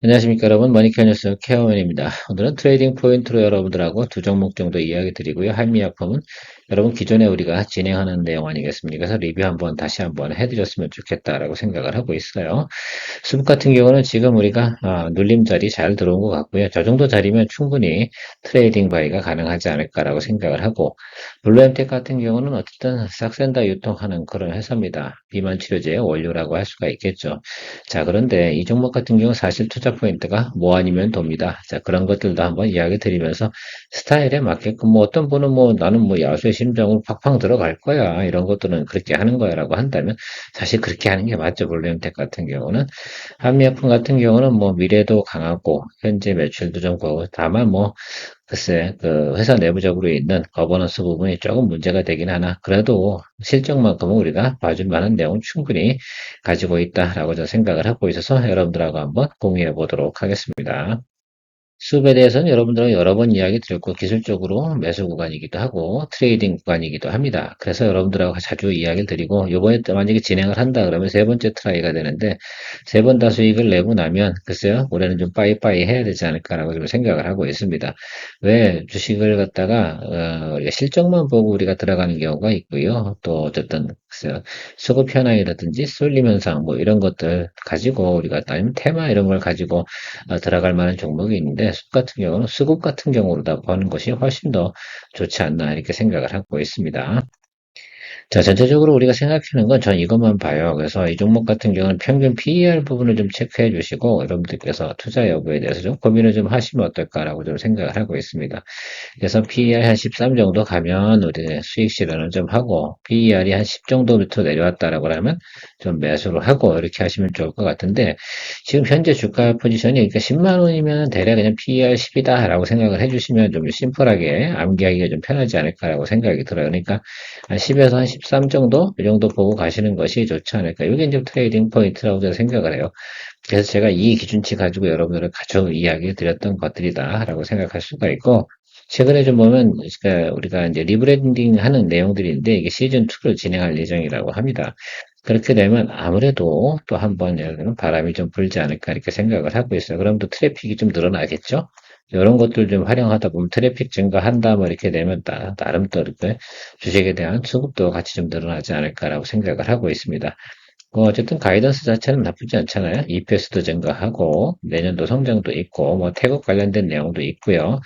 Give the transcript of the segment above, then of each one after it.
안녕하십니까 여러분, 머니케어 뉴스 케어맨입니다. 오늘은 트레이딩 포인트로 여러분들하고 두 종목 정도 이야기 드리고요. 한미약품은 여러분 기존에 우리가 진행하는 내용 아니겠습니까? 그래서 리뷰 다시 한번 해드렸으면 좋겠다라고 생각을 하고 있어요. 수급 같은 경우는 지금 우리가 눌림 자리 잘 들어온 것 같고요. 저 정도 자리면 충분히 트레이딩 바이가 가능하지 않을까라고 생각을 하고, 블루엠텍 같은 경우는 어쨌든 싹센다 유통하는 그런 회사입니다. 비만 치료제의 원료라고 할 수가 있겠죠. 자, 그런데 이 종목 같은 경우 사실 투자 포인트가 뭐 아니면 돕니다. 자, 그런 것들도 한번 이야기 드리면서 스타일에 맞게끔 뭐 어떤 분은 뭐 나는 뭐 야수의 심정으로 팍팍 들어갈 거야. 이런 것들은 그렇게 하는 거야라고 한다면 사실 그렇게 하는 게 맞죠. 블루엠텍 같은 경우는. 한미약품 같은 경우는 뭐 미래도 강하고 현재 매출도 좀 거고 다만 뭐 글쎄 그 회사 내부적으로 있는 거버넌스 부분이 조금 문제가 되긴 하나 그래도 실적만큼은 우리가 봐줄 만한 내용 충분히 가지고 있다라고 저는 생각을 하고 있어서 여러분들하고 한번 공유해 보도록 하겠습니다. 수업에 대해서는 여러분들과 여러 번 이야기 드렸고 기술적으로 매수 구간이기도 하고 트레이딩 구간이기도 합니다. 그래서 여러분들하고 자주 이야기를 드리고 요번에 또 만약에 진행을 한다 그러면 세 번째 트라이가 되는데 세 번 다 수익을 내고 나면 글쎄요 올해는 좀 빠이빠이 해야 되지 않을까라고 좀 생각을 하고 있습니다. 왜 주식을 갖다가 우리가 실적만 보고 우리가 들어가는 경우가 있고요. 또 어쨌든 글쎄요 수급 현황이라든지 쏠림 현상 뭐 이런 것들 가지고 우리가 아니면 테마 이런 걸 가지고 들어갈 만한 종목이 있는데 숲 같은 경우는 수급 같은 경우로 다 보는 것이 훨씬 더 좋지 않나 이렇게 생각을 하고 있습니다. 자, 전체적으로 우리가 생각하는 건 전 이것만 봐요. 그래서 이 종목 같은 경우는 평균 PER 부분을 좀 체크해 주시고 여러분들께서 투자 여부에 대해서 좀 고민을 좀 하시면 어떨까라고 좀 생각을 하고 있습니다. 그래서 PER 한 13 정도 가면 우리 수익 실현을 좀 하고 PER이 한 10 정도 밑으로 내려왔다라고 하면 좀 매수를 하고 이렇게 하시면 좋을 것 같은데 지금 현재 주가 포지션이 그러니까 10만 원이면 대략 그냥 PER 10이다라고 생각을 해주시면 좀 심플하게 암기하기가 좀 편하지 않을까라고 생각이 들어요. 그러니까 한 10에서 한 13 정도? 이 정도 보고 가시는 것이 좋지 않을까. 이게 이제 트레이딩 포인트라고 저는 생각을 해요. 그래서 제가 이 기준치 가지고 여러분들을 가져 이야기 드렸던 것들이다라고 생각할 수가 있고, 최근에 좀 보면, 그러니까 우리가 이제 리브랜딩 하는 내용들인데, 이게 시즌2를 진행할 예정이라고 합니다. 그렇게 되면 아무래도 또 한번 예를 들면 바람이 좀 불지 않을까 이렇게 생각을 하고 있어요. 그럼 또 트래픽이 좀 늘어나겠죠? 이런 것들 좀 활용하다 보면 트래픽 증가한다 뭐 이렇게 되면 나름 또 이렇게 주식에 대한 수급도 같이 좀 늘어나지 않을까라고 생각을 하고 있습니다. 어쨌든 가이던스 자체는 나쁘지 않잖아요. EPS도 증가하고 내년도 성장도 있고 뭐 태국 관련된 내용도 있고요.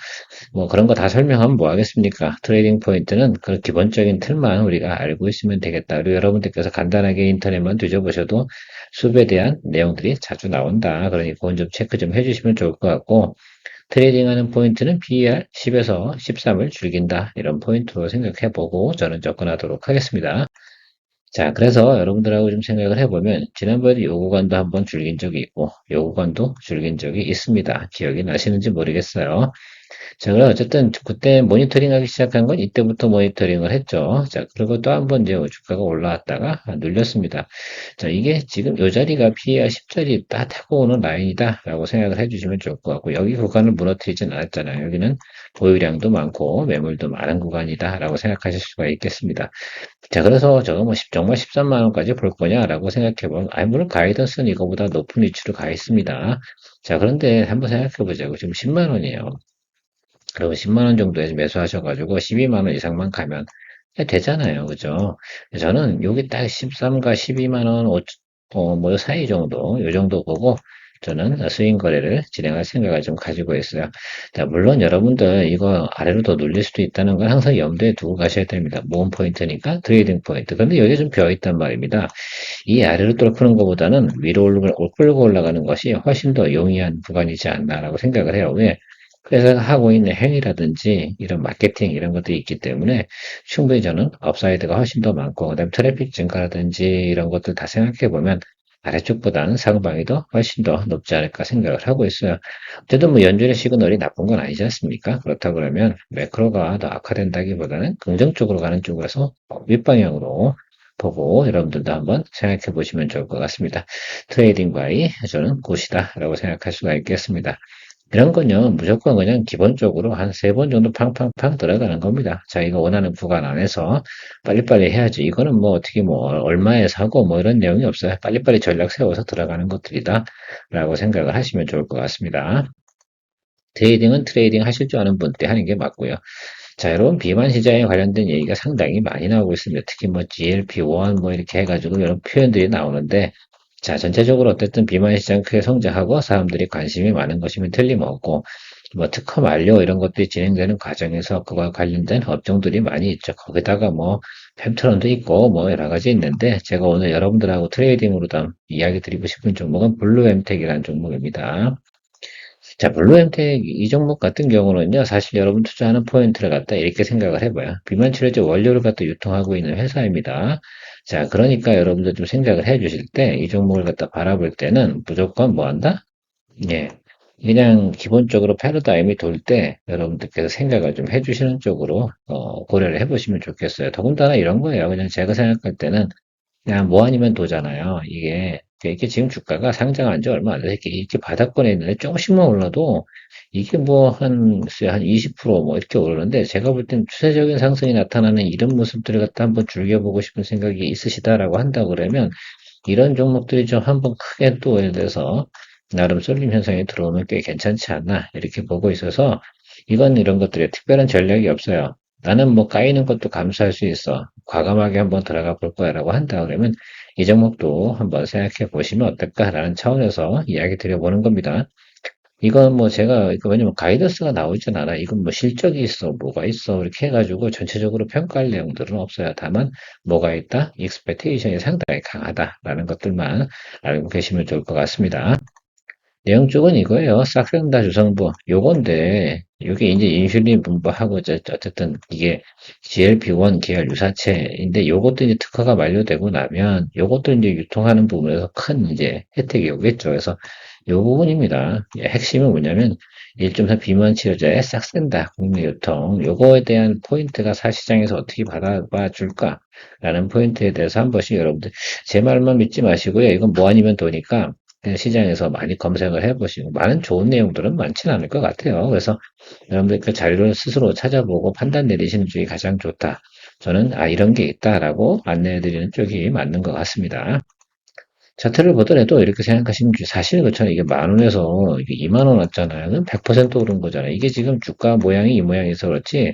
뭐 그런 거 다 설명하면 뭐 하겠습니까? 트레이딩 포인트는 그 기본적인 틀만 우리가 알고 있으면 되겠다. 그리고 여러분들께서 간단하게 인터넷만 뒤져보셔도 수급에 대한 내용들이 자주 나온다. 그러니 그건 좀 체크 좀 해주시면 좋을 것 같고 트레이딩하는 포인트는 PER 10에서 13을 줄긴다. 이런 포인트로 생각해보고 저는 접근하도록 하겠습니다. 자, 그래서 여러분들하고 좀 생각을 해보면, 지난번에 요 구간도 한번 줄긴 적이 있고, 요 구간도 줄긴 적이 있습니다. 기억이 나시는지 모르겠어요. 자, 그럼 어쨌든 그때 모니터링 하기 시작한 건 이때부터 모니터링을 했죠. 자, 그리고 또 한 번 이제 주가가 올라왔다가 눌렸습니다. 자, 이게 지금 요 자리가 PER 10자리 딱 타고 오는 라인이다 라고 생각을 해주시면 좋을 것 같고, 여기 구간을 무너뜨리진 않았잖아요. 여기는 보유량도 많고 매물도 많은 구간이다 라고 생각하실 수가 있겠습니다. 자, 그래서 저거 뭐 정말 13만 원까지 볼 거냐라고 생각해보면, 아니, 물론 가이던스는 이거보다 높은 위치로 가 있습니다. 자, 그런데 한번 생각해보자고. 지금 10만 원이에요. 그리고 10만 원 정도에 매수하셔가지고 12만 원 이상만 가면 되잖아요. 그죠? 저는 여기 딱 13과 12만 원, 뭐 사이 정도, 요 정도 보고 저는 스윙 거래를 진행할 생각을 좀 가지고 있어요. 자, 물론 여러분들 이거 아래로 더 눌릴 수도 있다는 건 항상 염두에 두고 가셔야 됩니다. 모험 포인트니까 트레이딩 포인트. 근데 여기 좀 비어 있단 말입니다. 이 아래로 뚫는 것보다는 위로 끌고 올라가는 것이 훨씬 더 용이한 구간이지 않나라고 생각을 해요. 왜? 그래서 하고 있는 행위라든지 이런 마케팅 이런 것들이 있기 때문에 충분히 저는 업사이드가 훨씬 더 많고 그다음에 트래픽 증가라든지 이런 것들 다 생각해 보면 아래쪽보다는 상방이 더 훨씬 더 높지 않을까 생각을 하고 있어요. 어쨌든 뭐 연준의 시그널이 나쁜 건 아니지 않습니까? 그렇다 그러면 매크로가 더 악화된다기보다는 긍정적으로 가는 쪽에서 윗방향으로 보고 여러분들도 한번 생각해 보시면 좋을 것 같습니다. 트레이딩 바이 저는 굿이다 라고 생각할 수가 있겠습니다. 이런 건요, 무조건 그냥 기본적으로 한 세 번 정도 팡팡팡 들어가는 겁니다. 자기가 원하는 구간 안에서 빨리빨리 해야지. 이거는 뭐 어떻게 뭐 얼마에 사고 뭐 이런 내용이 없어요. 빨리빨리 전략 세워서 들어가는 것들이다. 라고 생각을 하시면 좋을 것 같습니다. 트레이딩은 트레이딩 하실 줄 아는 분 때 하는 게 맞고요. 자, 여러분, 비만 시장에 관련된 얘기가 상당히 많이 나오고 있습니다. 특히 뭐 GLP-1 뭐 이렇게 해가지고 이런 표현들이 나오는데, 자, 전체적으로 어쨌든 비만 시장 크게 성장하고 사람들이 관심이 많은 것이면 틀림없고, 뭐 특허 만료 이런 것들이 진행되는 과정에서 그와 관련된 업종들이 많이 있죠. 거기다가 뭐 펜트론도 있고 뭐 여러 가지 있는데, 제가 오늘 여러분들하고 트레이딩으로 이야기 드리고 싶은 종목은 블루엠텍이라는 종목입니다. 자, 블루엠텍 이 종목 같은 경우는요, 사실 여러분 투자하는 포인트를 갖다 이렇게 생각을 해봐요. 비만치료제 원료를 갖다 유통하고 있는 회사입니다. 자, 그러니까 여러분들 좀 생각을 해 주실 때, 이 종목을 갖다 바라볼 때는 무조건 뭐 한다? 예. 그냥 기본적으로 패러다임이 돌 때 여러분들께서 생각을 좀 해주시는 쪽으로 고려를 해보시면 좋겠어요. 더군다나 이런 거예요. 그냥 제가 생각할 때는 그냥 뭐 아니면 도잖아요. 이게 지금 주가가 상장한 지 얼마 안 돼서 이렇게 바닥권에 있는데 조금씩만 올라도 이게 뭐 한 20%뭐 이렇게 오르는데 제가 볼 땐 추세적인 상승이 나타나는 이런 모습들을 갖다 한번 즐겨보고 싶은 생각이 있으시다라고 한다 그러면 이런 종목들이 좀 한번 크게 또 예를 들어서 나름 쏠림 현상이 들어오면 꽤 괜찮지 않나 이렇게 보고 있어서 이건 이런 것들에 특별한 전략이 없어요. 나는 뭐 까이는 것도 감수할 수 있어. 과감하게 한번 들어가 볼 거야라고 한다 그러면 이 종목도 한번 생각해 보시면 어떨까라는 차원에서 이야기 드려보는 겁니다. 이건 뭐 제가 왜냐면 가이던스가 나오진 않아. 이건 뭐 실적이 있어, 뭐가 있어 이렇게 해가지고 전체적으로 평가할 내용들은 없어요. 다만 뭐가 있다, 익스펙테이션이 상당히 강하다라는 것들만 알고 계시면 좋을 것 같습니다. 내용 쪽은 이거예요. 싹센다 주성분. 요건데, 요게 이제 인슐린 분부하고, 어쨌든 이게 GLP-1 계열 유사체인데, 요것도 이제 특허가 만료되고 나면, 요것도 이제 유통하는 부분에서 큰 이제 혜택이 오겠죠. 그래서 요 부분입니다. 예, 핵심은 뭐냐면, 1.3 비만 치료제에 싹센다 국내 유통. 요거에 대한 포인트가 사시장에서 어떻게 받아봐 줄까? 라는 포인트에 대해서 한 번씩 여러분들, 제 말만 믿지 마시고요. 이건 뭐 아니면 도니까, 시장에서 많이 검색을 해보시고 많은 좋은 내용들은 많지는 않을 것 같아요. 그래서 여러분들 그 자료를 스스로 찾아보고 판단 내리시는 쪽이 가장 좋다. 저는 이런 게 있다라고 안내해드리는 쪽이 맞는 것 같습니다. 차트를 보더라도 이렇게 생각하시면 사실 그렇잖아요. 이게 만 원에서 이게 2만 원 왔잖아요. 그럼 100% 오른 거잖아요. 이게 지금 주가 모양이 이 모양이서 그렇지.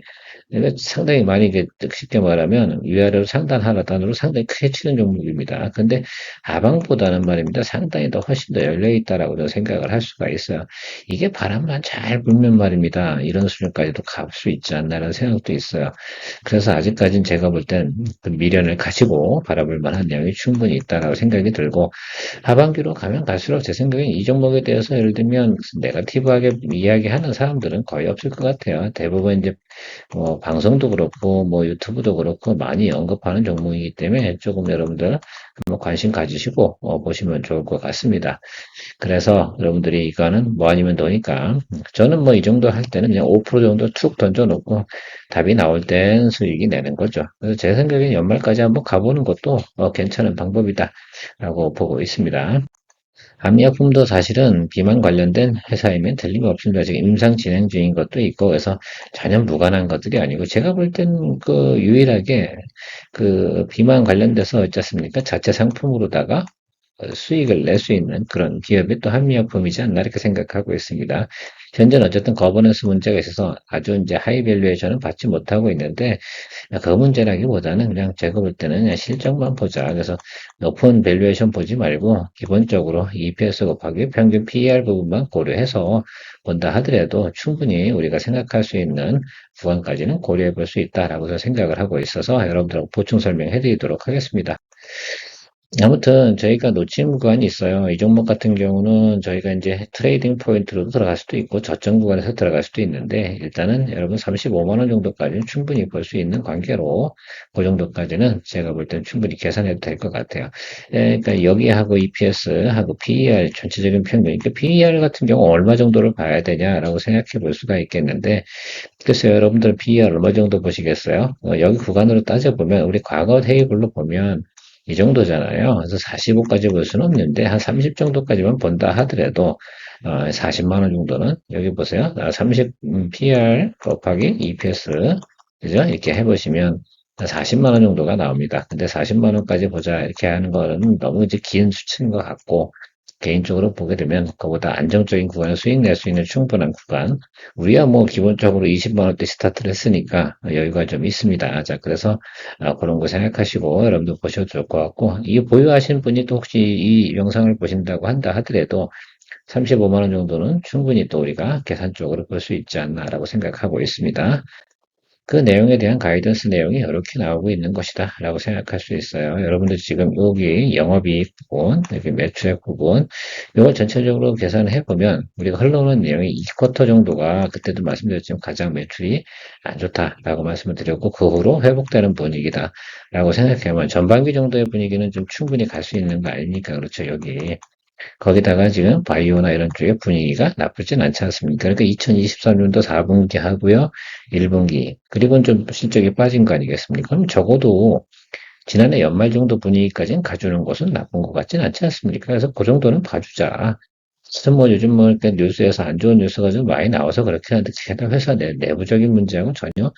내가 상당히 많이 이게 쉽게 말하면 위아래로 상단 하단으로 상당히 크게 치는 종목입니다. 근데 하방보다는 말입니다. 상당히 더 훨씬 더 열려 있다라고 저는 생각을 할 수가 있어요. 이게 바람만 잘 불면 말입니다. 이런 수준까지도 갈 수 있지 않나라는 생각도 있어요. 그래서 아직까지는 제가 볼 땐 그 미련을 가지고 바라볼 만한 내용이 충분히 있다라고 생각이 들고 하반기로 가면 갈수록 제 생각엔 이 종목에 대해서 예를 들면 네거티브하게 이야기하는 사람들은 거의 없을 것 같아요. 대부분 이제 뭐 방송도 그렇고 뭐 유튜브도 그렇고 많이 언급하는 종목이기 때문에 조금 여러분들 뭐 관심 가지시고 보시면 좋을 것 같습니다. 그래서 여러분들이 이거는 뭐 아니면 너니까 저는 뭐 이 정도 할 때는 그냥 5% 정도 툭 던져놓고 답이 나올 땐 수익이 내는 거죠. 그래서 제 생각엔 연말까지 한번 가보는 것도 괜찮은 방법이다라고 보고 있습니다. 암약품도 사실은 비만 관련된 회사이면 틀림없습니다. 지금 임상 진행 중인 것도 있고, 그래서 전혀 무관한 것들이 아니고, 제가 볼 땐 그 유일하게 그 비만 관련돼서 있지 않습니까? 자체 상품으로다가 수익을 낼 수 있는 그런 기업이 또 한미약품이지 않나 이렇게 생각하고 있습니다. 현재는 어쨌든 거버넌스 문제가 있어서 아주 이제 하이 밸류에이션은 받지 못하고 있는데 그 문제라기보다는 그냥 제가 볼 때는 그냥 실적만 보자. 그래서 높은 밸류에이션 보지 말고 기본적으로 EPS 곱하기 평균 PER 부분만 고려해서 본다 하더라도 충분히 우리가 생각할 수 있는 구간까지는 고려해 볼 수 있다라고 생각을 하고 있어서 여러분들하고 보충 설명해 드리도록 하겠습니다. 아무튼 저희가 놓친 구간이 있어요. 이 종목 같은 경우는 저희가 이제 트레이딩 포인트로도 들어갈 수도 있고 저점 구간에서 들어갈 수도 있는데 일단은 여러분 35만 원 정도까지는 충분히 볼 수 있는 관계로 그 정도까지는 제가 볼 때는 충분히 계산해도 될 것 같아요. 그러니까 여기하고 EPS하고 PER 전체적인 평균, 그러니까 PER 같은 경우 얼마 정도를 봐야 되냐라고 생각해 볼 수가 있겠는데 글쎄요, 여러분들 PER 얼마 정도 보시겠어요? 여기 구간으로 따져보면 우리 과거 테이블로 보면 이 정도잖아요. 그래서 45까지 볼 수는 없는데 한 30 정도까지만 본다 하더라도 40만 원 정도는 여기 보세요. 30 PR 곱하기 EPS 그죠? 이렇게 해보시면 40만 원 정도가 나옵니다. 근데 40만 원까지 보자 이렇게 하는 거는 너무 이제 긴 수치인 것 같고 개인적으로 보게 되면 그보다 안정적인 구간에 수익 낼 수 있는 충분한 구간 우리야 뭐 기본적으로 20만 원대 스타트를 했으니까 여유가 좀 있습니다. 자 그래서 그런 거 생각하시고 여러분들 보셔도 좋을 것 같고 이 보유하신 분이 또 혹시 이 영상을 보신다고 한다 하더라도 35만 원 정도는 충분히 또 우리가 계산적으로 볼 수 있지 않나라고 생각하고 있습니다. 그 내용에 대한 가이던스 내용이 이렇게 나오고 있는 것이다 라고 생각할 수 있어요. 여러분들 지금 여기 영업이익 부분, 여기 매출액 부분, 이걸 전체적으로 계산을 해보면 우리가 흘러오는 내용이 2쿼터 정도가 그때도 말씀드렸지만 가장 매출이 안 좋다라고 말씀을 드렸고 그 후로 회복되는 분위기다 라고 생각하면 전반기 정도의 분위기는 좀 충분히 갈 수 있는 거 아닙니까? 그렇죠. 여기. 거기다가 지금 바이오나 이런 쪽의 분위기가 나쁘진 않지 않습니까? 그러니까 2023년도 4분기 하고요. 1분기. 그리고는 좀 실적이 빠진 거 아니겠습니까? 그럼 적어도 지난해 연말 정도 분위기까지는 가주는 것은 나쁜 것 같진 않지 않습니까? 그래서 그 정도는 봐주자. 하여튼 뭐 요즘 뭐 이렇게 뉴스에서 안 좋은 뉴스가 좀 많이 나와서 그렇게 하는데 제가 회사 내부적인 문제하고 전혀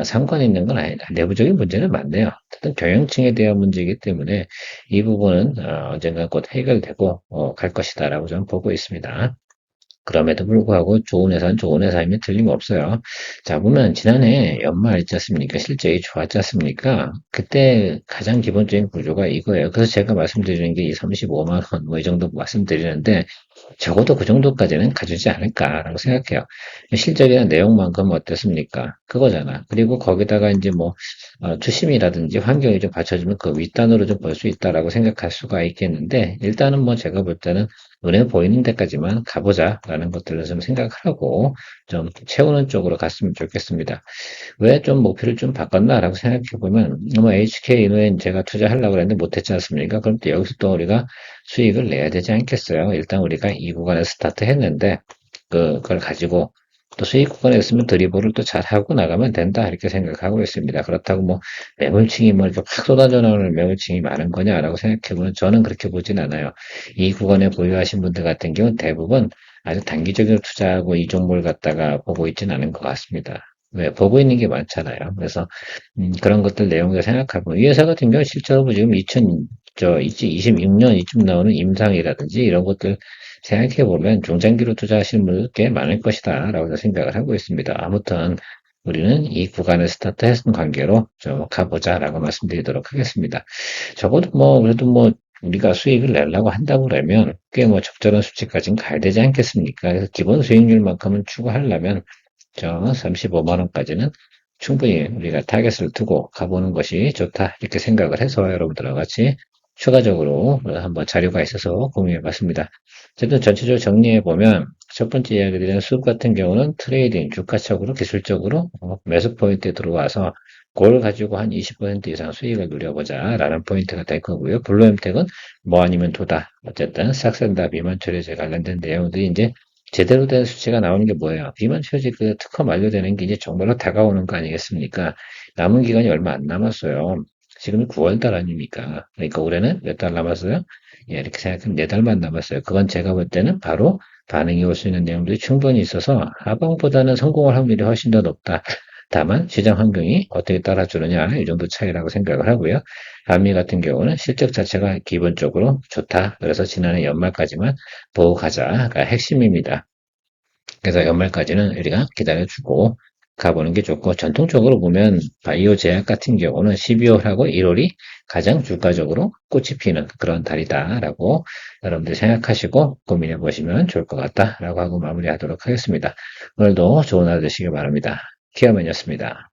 상관 있는 건 아니다. 내부적인 문제는 많네요. 어쨌든 경영층에 대한 문제이기 때문에 이 부분은 언젠가 곧 해결되고 갈 것이다라고 저는 보고 있습니다. 그럼에도 불구하고 좋은 회사는 좋은 회사이면 틀림없어요. 자, 보면 지난해 연말 있지 않습니까? 실적이 좋았지 않습니까? 그때 가장 기본적인 구조가 이거예요. 그래서 제가 말씀드리는 게 이 35만 원 뭐 이 정도 말씀드리는데 적어도 그 정도까지는 가주지 않을까라고 생각해요. 실적이나 내용만큼 어땠습니까? 그거잖아. 그리고 거기다가 이제 뭐 투심이라든지 환경이 좀 받쳐주면 그 윗단으로 좀 볼 수 있다라고 생각할 수가 있겠는데 일단은 뭐 제가 볼 때는 눈에 보이는 데까지만 가보자라는 것들을 좀 생각을 하고 좀 채우는 쪽으로 갔으면 좋겠습니다. 왜 좀 목표를 좀 바꿨나라고 생각해 보면 뭐 HK인후엔 제가 투자하려고 그랬는데 못했지 않습니까? 그럼 또 여기서 또 우리가 수익을 내야 되지 않겠어요? 일단 우리가 이 구간에 스타트 했는데 그걸 가지고 또 수익 구간에 있으면 드리블을 또 잘하고 나가면 된다 이렇게 생각하고 있습니다. 그렇다고 뭐 매물층이 뭐 이렇게 확 쏟아져 나오는 매물층이 많은 거냐라고 생각해보면 저는 그렇게 보진 않아요. 이 구간에 보유하신 분들 같은 경우는 대부분 아주 단기적으로 투자하고 이 종목을 갖다가 보고 있지는 않은 것 같습니다. 왜 보고 있는 게 많잖아요. 그래서 그런 것들 내용을 생각하고 이 회사 같은 경우 실제로 지금 2026년 이쯤 나오는 임상이라든지 이런 것들 생각해 보면 중장기로 투자하시는 분들 꽤 많을 것이다라고 생각을 하고 있습니다. 아무튼 우리는 이 구간에 스타트했던 관계로 좀 가보자라고 말씀드리도록 하겠습니다. 적어도 뭐 그래도 뭐 우리가 수익을 내려고 한다고 그러면 꽤 뭐 적절한 수치까지는 가야 되지 않겠습니까? 그래서 기본 수익률만큼은 추구하려면 저 35만 원까지는 충분히 우리가 타겟을 두고 가보는 것이 좋다 이렇게 생각을 해서 여러분들과 같이 추가적으로 한번 자료가 있어서 공유해 봤습니다. 어쨌든 전체적으로 정리해 보면 첫 번째 이야기 드린 수급 같은 경우는 트레이딩 주가적으로 기술적으로 매수 포인트에 들어와서 그걸 가지고 한 20% 이상 수익을 누려보자 라는 포인트가 될 거고요. 블루엠텍은 뭐 아니면 도다. 어쨌든 싹센다 비만 처리제 관련된 내용들이 이제 제대로 된 수치가 나오는 게 뭐예요? 비만 처리 그 특허 만료되는 게 이제 정말로 다가오는 거 아니겠습니까? 남은 기간이 얼마 안 남았어요. 지금 9월 달 아닙니까? 그러니까 올해는 몇 달 남았어요? 예, 이렇게 생각하면 4달만 남았어요. 그건 제가 볼 때는 바로 반응이 올 수 있는 내용들이 충분히 있어서 하방보다는 성공할 확률이 훨씬 더 높다. 다만 시장 환경이 어떻게 따라주느냐 이 정도 차이라고 생각을 하고요. 한미 같은 경우는 실적 자체가 기본적으로 좋다. 그래서 지난해 연말까지만 보고 가자가 핵심입니다. 그래서 연말까지는 우리가 기다려주고 가보는 게 좋고 전통적으로 보면 바이오 제약 같은 경우는 12월하고 1월이 가장 주가적으로 꽃이 피는 그런 달이다라고 여러분들 생각하시고 고민해 보시면 좋을 것 같다라고 하고 마무리하도록 하겠습니다. 오늘도 좋은 하루 되시길 바랍니다. 키아맨이었습니다.